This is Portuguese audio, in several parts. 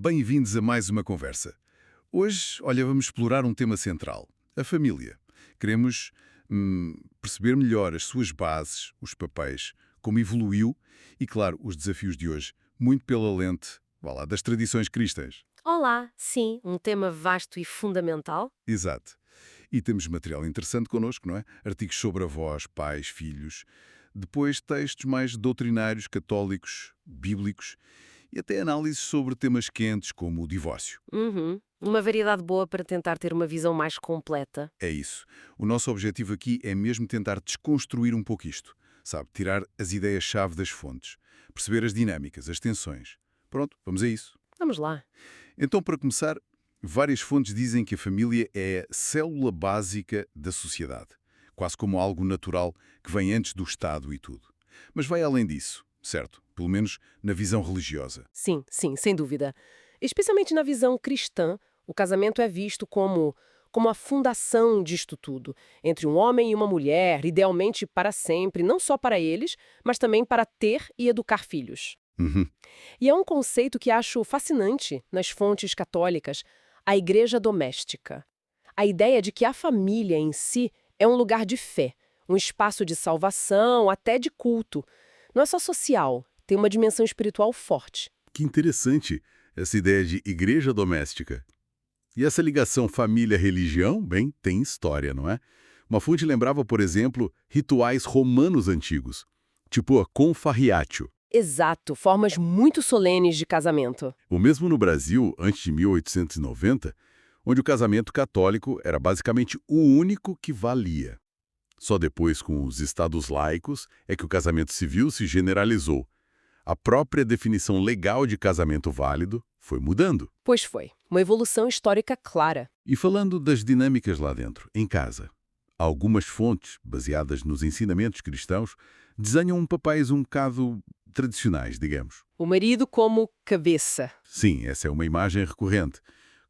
Bem-vindos a mais uma conversa. Hoje, olha, vamos explorar um tema central, a família. Queremos perceber melhor as suas bases, os papéis, como evoluiu e, claro, os desafios de hoje, muito pela lente, vá lá, das tradições cristãs. Olá, sim, um tema vasto e fundamental. Exato. E temos material interessante connosco, não é? Artigos sobre avós, pais, filhos. Depois textos mais doutrinários, católicos, bíblicos e até análises sobre temas quentes como o divórcio. Uhum. Uma variedade boa para tentar ter uma visão mais completa. É isso. O nosso objetivo aqui é mesmo tentar desconstruir um pouco isto. Sabe, tirar as ideias-chave das fontes. Perceber as dinâmicas, as tensões. Pronto, vamos a isso. Vamos lá. Então, para começar, várias fontes dizem que a família é a célula básica da sociedade. Quase como algo natural que vem antes do Estado e tudo. Mas vai além disso, certo? Pelo menos na visão religiosa. Sim, sim, sem dúvida. Especialmente na visão cristã, o casamento é visto como a fundação disto tudo, entre um homem e uma mulher, idealmente para sempre, não só para eles, mas também para ter e educar filhos. Uhum. E é um conceito que acho fascinante nas fontes católicas, a igreja doméstica. A ideia de que a família em si é um lugar de fé, um espaço de salvação, até de culto. Não é só social, tem uma dimensão espiritual forte. Que interessante essa ideia de igreja doméstica. E essa ligação família-religião, bem, tem história, não é? Uma fonte lembrava, por exemplo, rituais romanos antigos, tipo a confarreatio. Exato, formas muito solenes de casamento. O mesmo no Brasil, antes de 1890, onde o casamento católico era basicamente o único que valia. Só depois, com os estados laicos, é que o casamento civil se generalizou. A própria definição legal de casamento válido foi mudando. Pois foi, uma evolução histórica clara. E falando das dinâmicas lá dentro, em casa, algumas fontes, baseadas nos ensinamentos cristãos, desenham papéis um bocado tradicionais, digamos. O marido como cabeça. Sim, essa é uma imagem recorrente,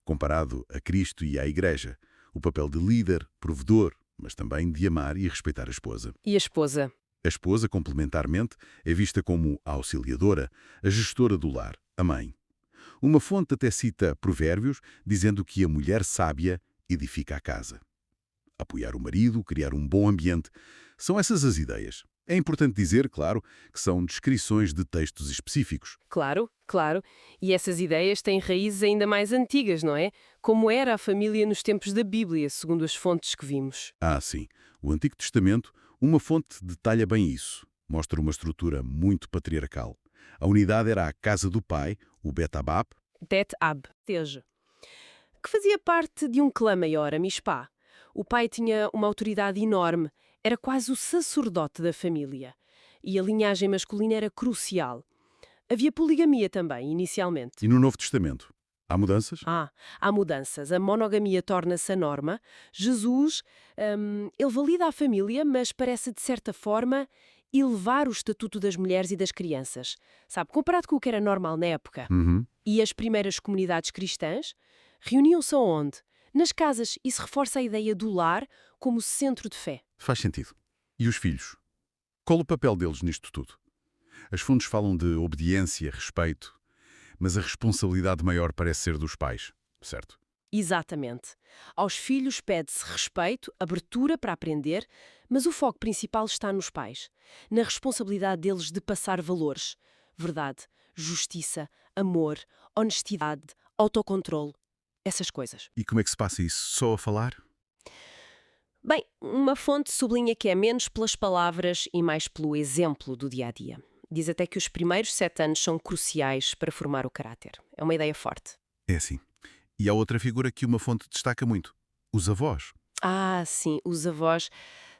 comparado a Cristo e à Igreja. O papel de líder, provedor, mas também de amar e respeitar a esposa. E a esposa? A esposa, complementarmente, é vista como a auxiliadora, a gestora do lar, a mãe. Uma fonte até cita Provérbios, dizendo que a mulher sábia edifica a casa. Apoiar o marido, criar um bom ambiente. São essas as ideias. É importante dizer, claro, que são descrições de textos específicos. Claro, claro. E essas ideias têm raízes ainda mais antigas, não é? Como era a família nos tempos da Bíblia, segundo as fontes que vimos. Ah, sim. O Antigo Testamento, uma fonte detalha bem isso. Mostra uma estrutura muito patriarcal. A unidade era a casa do pai, o Bet-Abab, Det-Ab, teja, que fazia parte de um clã maior, a Mispá. O pai tinha uma autoridade enorme, era quase o sacerdote da família. E a linhagem masculina era crucial. Havia poligamia também, inicialmente. e no Novo Testamento. Há mudanças? Há mudanças. A monogamia torna-se a norma. Jesus, ele valida a família, mas parece, de certa forma, elevar o estatuto das mulheres e das crianças. Sabe, comparado com o que era normal na época. Uhum. E as primeiras comunidades cristãs reuniam-se aonde? Nas casas, e se reforça a ideia do lar como centro de fé. Faz sentido. E os filhos? Qual o papel deles nisto tudo? As fontes falam de obediência, respeito, mas a responsabilidade maior parece ser dos pais, certo? Exatamente. Aos filhos pede-se respeito, abertura para aprender, mas o foco principal está nos pais, na responsabilidade deles de passar valores. Verdade, justiça, amor, honestidade, autocontrole, essas coisas. E como é que se passa isso? Só a falar? Bem, uma fonte sublinha que é menos pelas palavras e mais pelo exemplo do dia-a-dia. Diz até que os primeiros 7 anos são cruciais para formar o caráter. É uma ideia forte. É assim. E há outra figura que uma fonte destaca muito. Os avós. Sim, os avós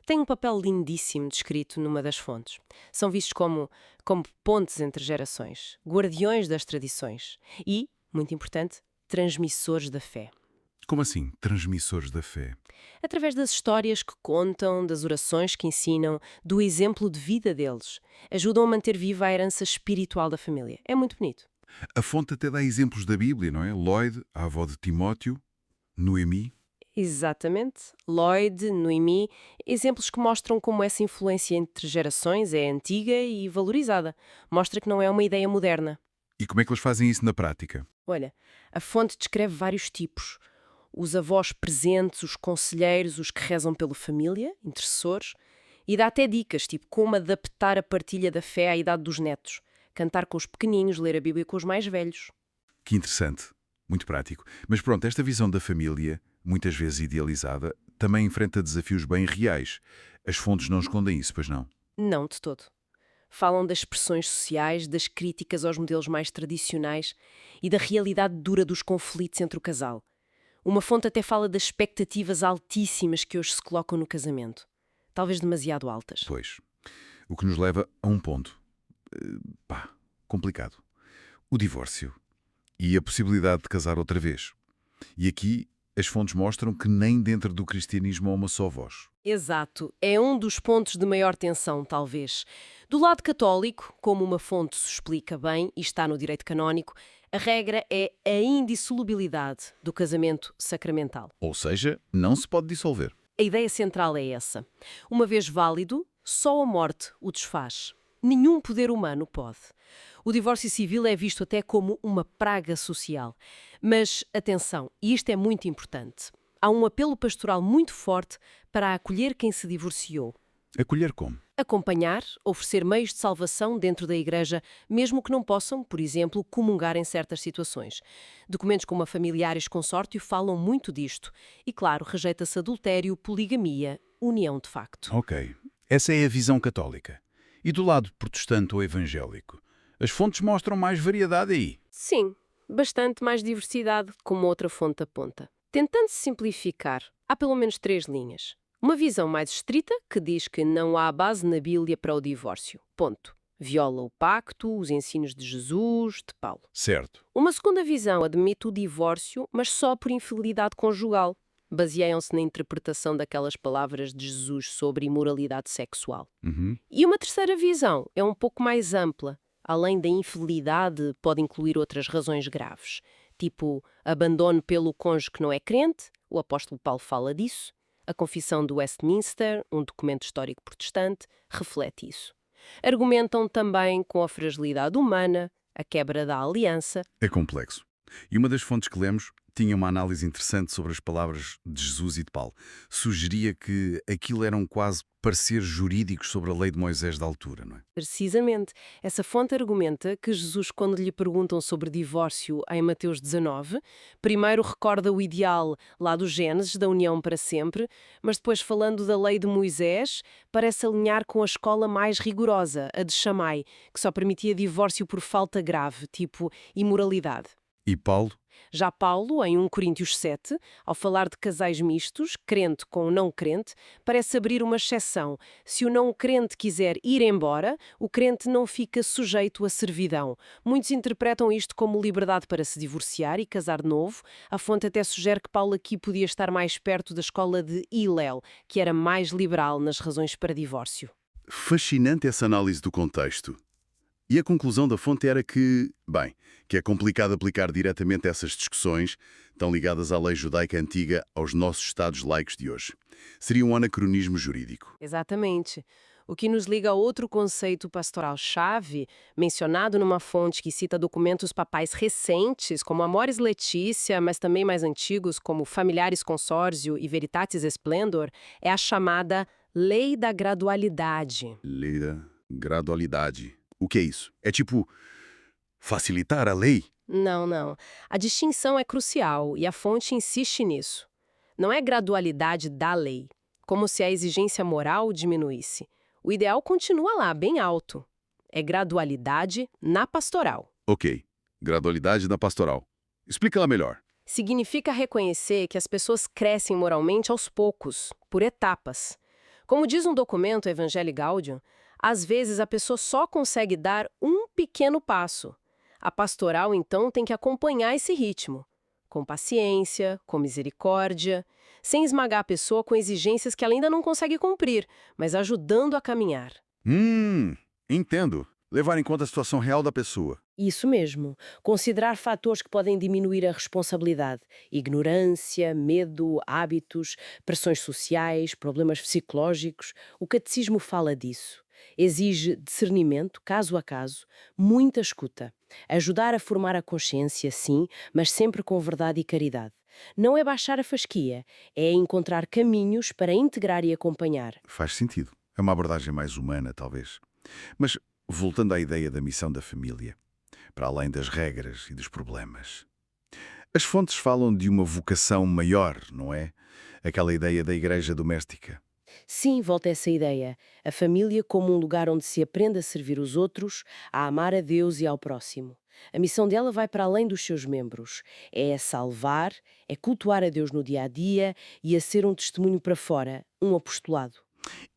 têm um papel lindíssimo descrito numa das fontes. São vistos como pontes entre gerações, guardiões das tradições e, muito importante, transmissores da fé. Como assim? Transmissores da fé. Através das histórias que contam, das orações que ensinam, do exemplo de vida deles, ajudam a manter viva a herança espiritual da família. É muito bonito. A fonte até dá exemplos da Bíblia, não é? Lloyd, a avó de Timóteo, Noemi. Exatamente. Lloyd, Noemi, exemplos que mostram como essa influência entre gerações é antiga e valorizada. Mostra que não é uma ideia moderna. E como é que eles fazem isso na prática? Olha, a fonte descreve vários tipos. Os avós presentes, os conselheiros, os que rezam pela família, intercessores, e dá até dicas, tipo como adaptar a partilha da fé à idade dos netos, cantar com os pequeninos, ler a Bíblia com os mais velhos. Que interessante. Muito prático. Mas pronto, esta visão da família, muitas vezes idealizada, também enfrenta desafios bem reais. As fontes não escondem isso, pois não? Não de todo. Falam das pressões sociais, das críticas aos modelos mais tradicionais e da realidade dura dos conflitos entre o casal. Uma fonte até fala das expectativas altíssimas que hoje se colocam no casamento. Talvez demasiado altas. Pois. O que nos leva a um ponto. Complicado. O divórcio. E a possibilidade de casar outra vez. E aqui as fontes mostram que nem dentro do cristianismo há uma só voz. Exato. É um dos pontos de maior tensão, talvez. Do lado católico, como uma fonte se explica bem e está no direito canónico, a regra é a indissolubilidade do casamento sacramental. Ou seja, não se pode dissolver. A ideia central é essa. Uma vez válido, só a morte o desfaz. Nenhum poder humano pode. O divórcio civil é visto até como uma praga social. Mas, atenção, e isto é muito importante, há um apelo pastoral muito forte para acolher quem se divorciou. Acolher como? Acompanhar, oferecer meios de salvação dentro da Igreja, mesmo que não possam, por exemplo, comungar em certas situações. Documentos como a Familiares Consórcio falam muito disto. E, claro, rejeita-se adultério, poligamia, união de facto. Ok. Essa é a visão católica. E do lado protestante ou evangélico? As fontes mostram mais variedade aí. Sim, bastante mais diversidade, como outra fonte aponta. Tentando simplificar, há pelo menos 3 linhas. Uma visão mais estrita, que diz que não há base na Bíblia para o divórcio. Ponto. Viola o pacto, os ensinos de Jesus, de Paulo. Certo. Uma segunda visão admite o divórcio, mas só por infidelidade conjugal. Baseiam-se na interpretação daquelas palavras de Jesus sobre imoralidade sexual. E uma terceira visão é um pouco mais ampla. Além da infidelidade, pode incluir outras razões graves, tipo abandono pelo cônjuge que não é crente, o apóstolo Paulo fala disso, a Confissão de Westminster, um documento histórico protestante, reflete isso. Argumentam também com a fragilidade humana, a quebra da aliança. É complexo. E uma das fontes que lemos tinha uma análise interessante sobre as palavras de Jesus e de Paulo. Sugeria que aquilo eram quase pareceres jurídicos sobre a lei de Moisés da altura, não é? Precisamente. Essa fonte argumenta que Jesus, quando lhe perguntam sobre divórcio em Mateus 19, primeiro recorda o ideal lá do Gênesis, da união para sempre, mas depois, falando da lei de Moisés, parece alinhar com a escola mais rigorosa, a de Shammai, que só permitia divórcio por falta grave, tipo imoralidade. E Paulo? Já Paulo, em 1 Coríntios 7, ao falar de casais mistos, crente com não crente, parece abrir uma exceção. Se o não crente quiser ir embora, o crente não fica sujeito à servidão. Muitos interpretam isto como liberdade para se divorciar e casar de novo. A fonte até sugere que Paulo aqui podia estar mais perto da escola de Hillel, que era mais liberal nas razões para divórcio. Fascinante essa análise do contexto. E a conclusão da fonte era que é complicado aplicar diretamente essas discussões, tão ligadas à lei judaica antiga, aos nossos Estados laicos de hoje. Seria um anacronismo jurídico. Exatamente. O que nos liga a outro conceito pastoral-chave, mencionado numa fonte que cita documentos papais recentes, como Amoris Laetitia, mas também mais antigos, como Familiares Consórcio e Veritatis Splendor, é a chamada Lei da Gradualidade. Lei da gradualidade. O que é isso? É tipo facilitar a lei? Não. A distinção é crucial e a fonte insiste nisso. Não é gradualidade da lei, como se a exigência moral diminuísse. O ideal continua lá, bem alto. É gradualidade na pastoral. Ok. Gradualidade na pastoral. Explica lá melhor. Significa reconhecer que as pessoas crescem moralmente aos poucos, por etapas. Como diz um documento Evangelii Gaudium, às vezes a pessoa só consegue dar um pequeno passo. A pastoral, então, tem que acompanhar esse ritmo, com paciência, com misericórdia, sem esmagar a pessoa com exigências que ela ainda não consegue cumprir, mas ajudando a caminhar. Entendo. Levar em conta a situação real da pessoa. Isso mesmo. Considerar fatores que podem diminuir a responsabilidade. Ignorância, medo, hábitos, pressões sociais, problemas psicológicos. O catecismo fala disso. Exige discernimento, caso a caso, muita escuta. Ajudar a formar a consciência, sim, mas sempre com verdade e caridade. Não é baixar a fasquia, é encontrar caminhos para integrar e acompanhar. Faz sentido. É uma abordagem mais humana, talvez. Mas, voltando à ideia da missão da família, para além das regras e dos problemas. As fontes falam de uma vocação maior, não é? Aquela ideia da igreja doméstica. Sim, volta a essa ideia. A família como um lugar onde se aprende a servir os outros, a amar a Deus e ao próximo. A missão dela vai para além dos seus membros. É a salvar, é cultuar a Deus no dia a dia e a ser um testemunho para fora, um apostolado.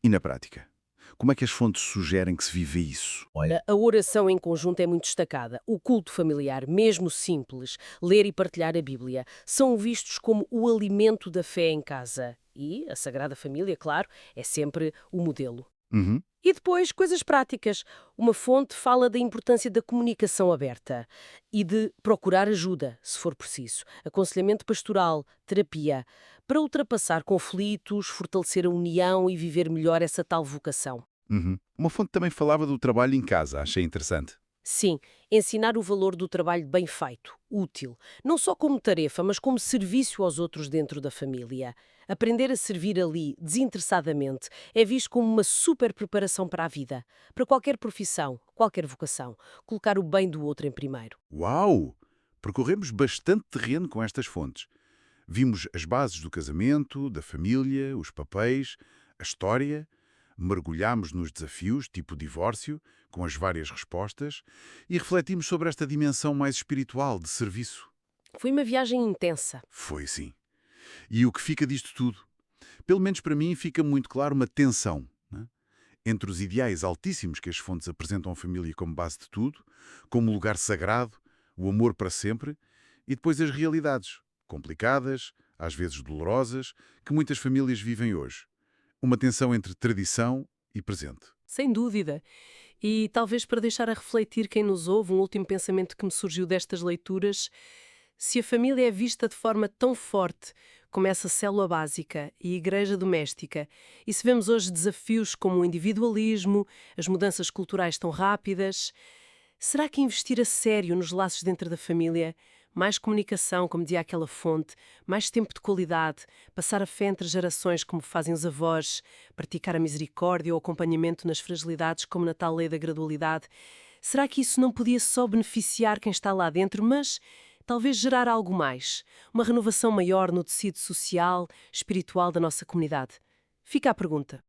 E na prática? Como é que as fontes sugerem que se vive isso? Olha, a oração em conjunto é muito destacada. O culto familiar, mesmo simples, ler e partilhar a Bíblia, são vistos como o alimento da fé em casa. E a Sagrada Família, claro, é sempre o modelo. Uhum. E depois, coisas práticas. Uma fonte fala da importância da comunicação aberta e de procurar ajuda, se for preciso. Aconselhamento pastoral, terapia, para ultrapassar conflitos, fortalecer a união e viver melhor essa tal vocação. Uhum. Uma fonte também falava do trabalho em casa, achei interessante. Sim, ensinar o valor do trabalho bem feito, útil, não só como tarefa, mas como serviço aos outros dentro da família. Aprender a servir ali, desinteressadamente, é visto como uma super preparação para a vida, para qualquer profissão, qualquer vocação. Colocar o bem do outro em primeiro. Uau! Percorremos bastante terreno com estas fontes. Vimos as bases do casamento, da família, os papéis, a história. Mergulhámos nos desafios, tipo divórcio, com as várias respostas, e refletimos sobre esta dimensão mais espiritual de serviço. Foi uma viagem intensa. Foi sim. E o que fica disto tudo? Pelo menos para mim fica muito claro uma tensão, né? Entre os ideais altíssimos que as fontes apresentam a família como base de tudo, como lugar sagrado, o amor para sempre, e depois as realidades, complicadas, às vezes dolorosas, que muitas famílias vivem hoje. Uma tensão entre tradição e presente. Sem dúvida. E talvez para deixar a refletir quem nos ouve, um último pensamento que me surgiu destas leituras: se a família é vista de forma tão forte como essa célula básica e igreja doméstica, e se vemos hoje desafios como o individualismo, as mudanças culturais tão rápidas, será que investir a sério nos laços dentro da família, mais comunicação, como dizia aquela fonte, mais tempo de qualidade, passar a fé entre gerações como fazem os avós, praticar a misericórdia ou acompanhamento nas fragilidades como na tal lei da gradualidade, será que isso não podia só beneficiar quem está lá dentro, mas talvez gerar algo mais, uma renovação maior no tecido social, espiritual da nossa comunidade? Fica a pergunta.